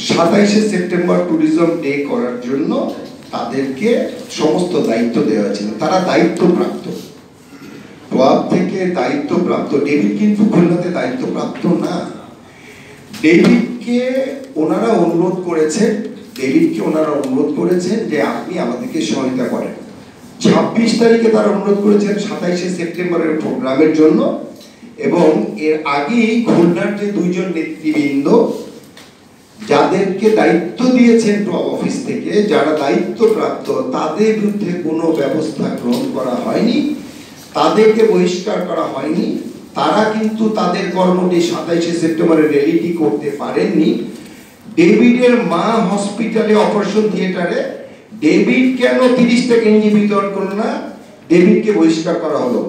27শে September tourism day করার জন্য তাদেরকে সমস্ত দায়িত্ব দেওয়া হয়েছিল। তারা দায়িত্বপ্রাপ্ত, ক্লাব থেকে দায়িত্বপ্রাপ্ত। ডেভিড কিন্তু খুলনাতে দায়িত্বপ্রাপ্ত না। ডেভিডকে ওনারা অনুরোধ করেছেন যে আপনি আমাদেরকে সহায়তা করেন। 26 তারিখে তারা অনুরোধ করেছেন 27শে সেপ্টেম্বরের প্রোগ্রামের জন্য, এবং এর আগেই খুলনার যে দুইজন নেতৃবৃন্দ যাদেরকে দায়িত্ব দিয়েছেন ক্লাব অফিস থেকে, যারা দায়িত্বপ্রাপ্ত, তাদের বিরুদ্ধে কোনো ব্যবস্থা গ্রহণ করা হয়নি, তাদেরকে বহিষ্কার করা হয়নি। তারা কিন্তু তাদের কর্মটি 27শে সেপ্টেম্বরে র্যালিটি করতে পারেননি। ডেভিডের মা হসপিটালে অপারেশন থিয়েটারে ডেভিড কেন 30টা গেঞ্জি বিতরণ করল না? ডেভিডকে বহিষ্কার করা হলো।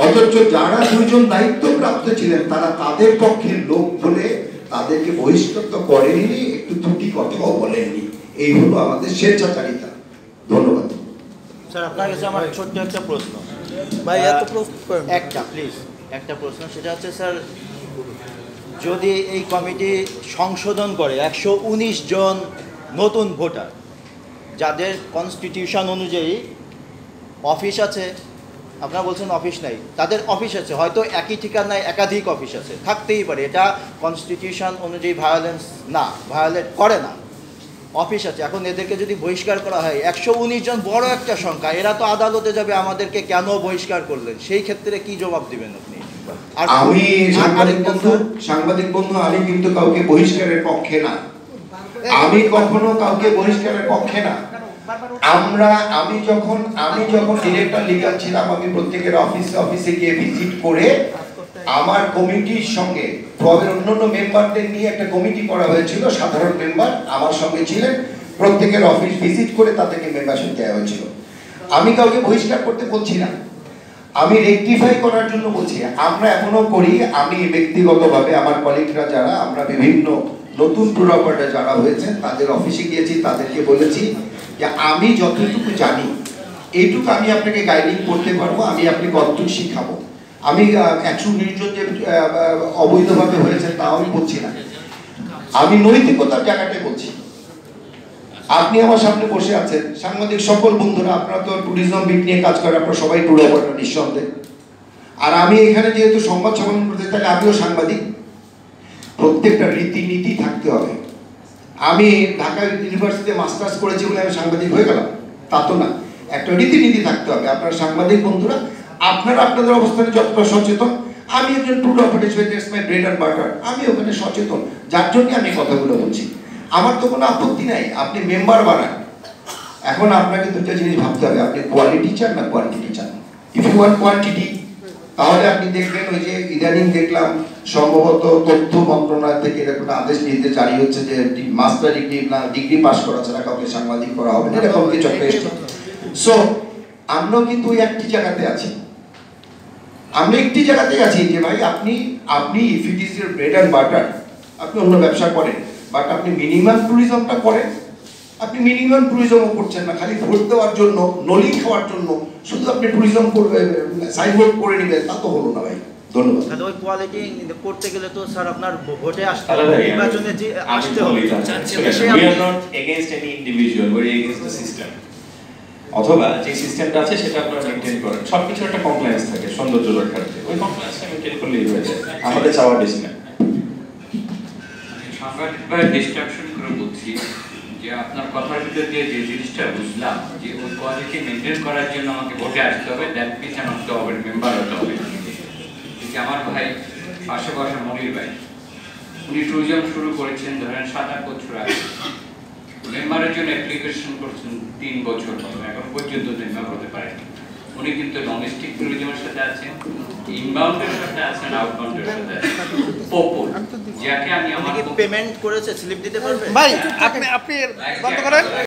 অথচ যারা দুইজন দায়িত্বপ্রাপ্ত ছিলেন তারা তাদের পক্ষের লোক বলে তাদেরকে বহিষ্কার তো করেননি, একটু ত্রুটি কথাও বলেননি। এই হলো আমাদের স্বেচ্ছাচারিতা। ধন্যবাদ স্যার। আপনার কাছে আমার ছোট্ট একটা প্রশ্ন ভাই, একটা প্রশ্ন, সেটা হচ্ছে স্যার, যদি এই কমিটি সংশোধন করে 119 জন নতুন ভোটার যাদের কনস্টিটিউশন অনুযায়ী অফিস আছে, আপনারা বলছেন অফিস নাই, তাদের অফিস আছে, হয়তো একই ঠিকানায় একাধিক অফিস আছে, থাকতেই পারে, এটা কনস্টিটিউশন অনুযায়ী ভায়োলেট করে না, অফিস আছে। এখন এদেরকে যদি বহিষ্কার করা হয়, 119 জন বড় একটা সংখ্যা, এরা তো আদালতে যাবে আমাদেরকে কেন বহিষ্কার করলেন, সেই ক্ষেত্রে কি জবাব দিবেন আপনি? আমি সাংবাদিক বন্ধু, আমি কিন্তু কাউকে বহিষ্কারের পক্ষে না, আমি কখনো কাউকে বহিষ্কারের পক্ষে না। আমি যখন ডিরেক্টর লিগাল ছিলাম, আমি প্রত্যেকের অফিসে গিয়ে ভিজিট করে আমার কমিটির সঙ্গে ক্লাবের অন্যান্য মেম্বারদের নিয়ে একটা কমিটি করা হয়েছিল, সাধারণ মেম্বার আমার সঙ্গে ছিলেন, প্রত্যেকের অফিস ভিজিট করে তাদেরকে মেম্বারশিপ দেওয়া হয়েছিল। আমি কাউকে বহিষ্কার করতে বলছি না, আমি রেকটিফাই করার জন্য বলছি। আমরা এখনো করি, আমি ব্যক্তিগতভাবে আমার কলিগরা যারা, আমরা বিভিন্ন নতুন ট্যুর অপারেটর যারা হয়েছেন তাদের অফিসে গিয়েছি, তাদেরকে বলেছি যে আমি যতটুকু জানি এইটুকু আমি আপনাকে গাইডিং করতে পারবো, আমি আপনাকে কতটুকু শিখাবো। আমি 119 জন যে অবৈধভাবে হয়েছে তাও আমি বলছি না, আমি নৈতিকতার জায়গাটাই বলছি। আপনি আমার সামনে বসে আছেন, সাংবাদিক সকল বন্ধুরা, আপনারা তো ট্যুরিজম বিট নিয়ে কাজ করেন, আপনারা সবাই ট্যুর অপারেটর নিঃসন্দেহে। আর আমি এখানে যেহেতু সংবাদ সম্মেলন করতে, তাহলে আমিও সাংবাদিক। প্রত্যেকটা রীতিনীতি থাকতে হবে। আমি ঢাকা ইউনিভার্সিটিতে মাস্টার্স করেছি বলে আমি সাংবাদিক হয়ে গেলাম তা তো না, একটা রীতিনীতি থাকতে হবে। আপনারা সাংবাদিক বন্ধুরা, আপনারা আপনাদের অবস্থানে যতটা সচেতন, আমি একজন tour operator, that's my bread and butter, আমি ওখানে সচেতন, যার জন্য আমি কথাগুলো বলছি। আমার তো কোনো আপত্তি নাই, আপনি মেম্বার বানান। এখন আপনাকে দুটো জিনিস ভাবতে হবে, আপনি কোয়ালিটি চান না কোয়ান্টিটি চান। ইফ ইউ ওয়ান্ট কোয়ান্টিটি, তাহলে আপনি দেখবেন ওই যে ইদানিং দেখলাম সম্ভবত তথ্য মন্ত্রণালয় থেকে এরকম আদেশ নির্দেশ জারি হচ্ছে যে মাস্টার ডিগ্রি পাস করা ছাড়া কাউকে সাংবাদিক করা হবে না, এরকম কিছু একটা এসেছে। সো আমরাও কিন্তু ওই একটি জায়গাতে আছি, যে ভাই আপনি if it is your bread and butter, আপনি অন্য ব্যবসা করেন, বাট আপনি মিনিমাম ট্যুরিজমটা করেন। আপনি মিনিমাম ট্যুরিজমও করছেন না, খালি ভোট দেওয়ার জন্য, নলি খাওয়ার জন্য শুধু আপনি ট্যুরিজম সাইনবোর্ড করে নেবেন, তা তো হলো না ভাই। ধন্যবাদ। তাহলে ওই কোয়ালিটি করতে গেলে তো স্যার আপনার ভোটে আসতে হবে, নির্বাচনে যে আসতে হবে। We are not against any individual, we are against the system. অথবা যে সিস্টেমটা আছে সেটা আপনারা মেইনটেইন করেন, সবকিছু একটা কমপ্লায়েন্স থাকে সৌন্দর্য রক্ষার্থে, ওই কমপ্লায়েন্সটা মেইনটেইন করলেই হয়ে যায়, আমাদের চাওয়া বেশি না। সাংবাদিকভাবে ডিস্ট্রাকশন করে বলছি যে আপনার কথার ভিতর দিয়ে যে জিনিসটা বুঝলাম যে ওই কোয়ালিটি মেনটেন করার জন্য আমাকে ভোটে আসতে হবে, দ্যাট মিনস আমাকে হবে মেম্বার হতে হবে। যে আমার ভাই পাশে বসা মনির ভাই, উনি ট্যুরিজম শুরু করেছেন ধরেন 7-8 বছর আগে, মেম্বারের জন্য অ্যাপ্লিকেশন করছেন 3 বছর, এখন পর্যন্ত মেম্বার হতে পারেন। উনি কিন্তু ডোমেস্টিক ট্যুরিজমের সাথে আছেন, ইনবাউন্ডের সাথে আছেন, আউটবাউন্ডের সাথে আছেন। পপুল যাকে আমি আমার পেমেন্ট করেছে, স্লিপ দিতে পারবে ভাই, আপনি বন্ধ করেন।